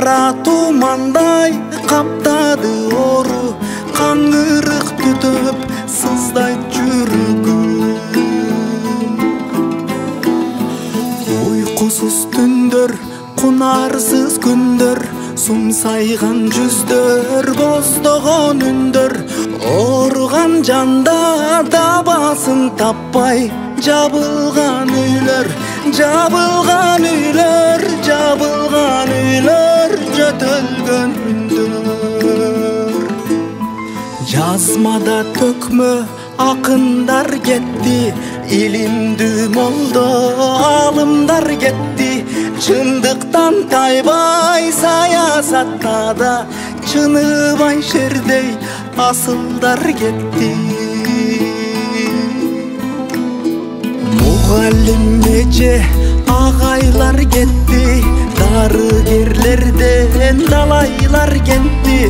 Кара тумандай каптады ору, каңгырык түтүп сыздайт жүрөгүм. Уйкусуз түндөр, кунарсыз күндөр, сумсайган жүздөр, боздогон үндөр, ооруган жанда дабасын таппай, жабылган үйлөр, жабылган үйлөр, жабылган үйлөр, жөтөлгөн үндөр. Жазмада төкмө акындар кетти, илимдүү молдо алымдар кетти. Чындыктан тайбай саясатта да, чыныбай шердей асылдар кетти. Мугалим эже агайлар кетти, дарыгерлерден далайлар кетти.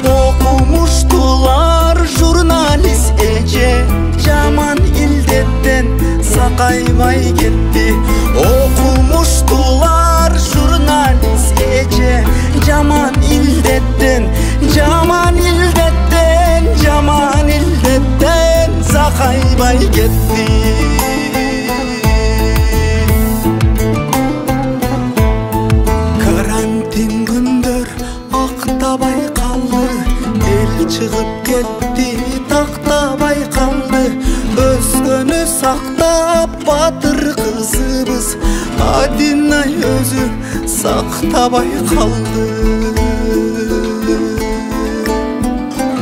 Окумуштулар журналист эже жаман илдеттен сакайбай кетти. Окумуштулар журналист эже жаман илдеттен, жаман илдеттен, жаман илдеттен сакайбай кетти. Карантин күндөр актабай калды, эл чыгып кетти, тактабай калды. Өзгөнү сактап батыр кызыбыз, Адинай өзү сактабай калды.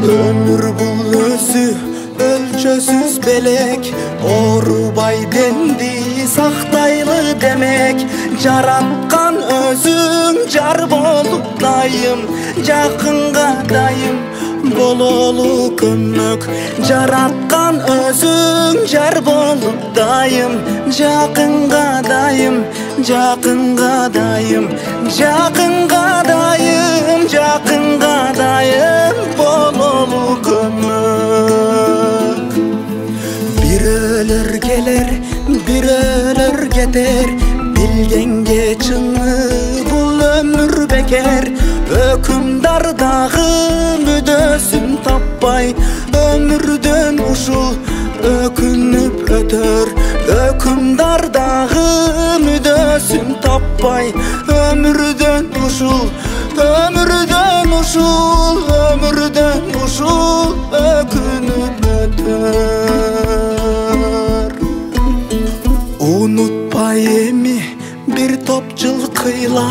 Өмүр бул өзү өлчөсүз белек, оорубай денди сактайлы демек. Жараткан өзүң жар болуп дайым, жакынга дайым бололу көмөк. Жараткан өзүң жар болуп дайым, жакынга дайым, жакынга дайым, жакынга дайым, жакынга дайым бололу көмөк. Бирөөлөр келер, бирөөлөр кетер, билгенге чыны бул өмүр бекер. Өкүмдар дагы мүдөсүн таппай, өмүрдөн ушул өкүнүп өтөр. Өкүмдар дагы мүдөсүн таппай, өмүрдөн ушул, өмүрдөн ушул, өмүрдөн ушул өкүнүп өтөр. Унутпай эми бир топ жылкыйла,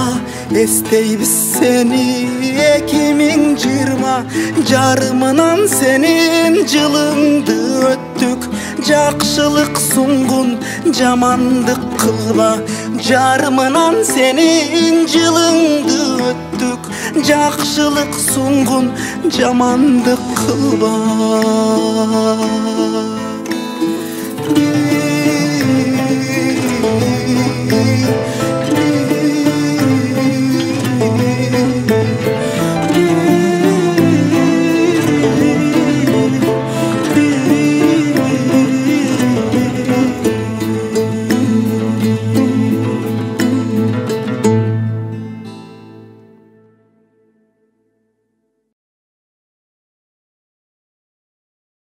эстейбиз сени 2020. Жарымынан сенин жылыңды өттүк, жакшылык сунгун жамандык кылба. Жарымынан сенин жылыңды өттүк, жакшылык сунгун жамандык кылба.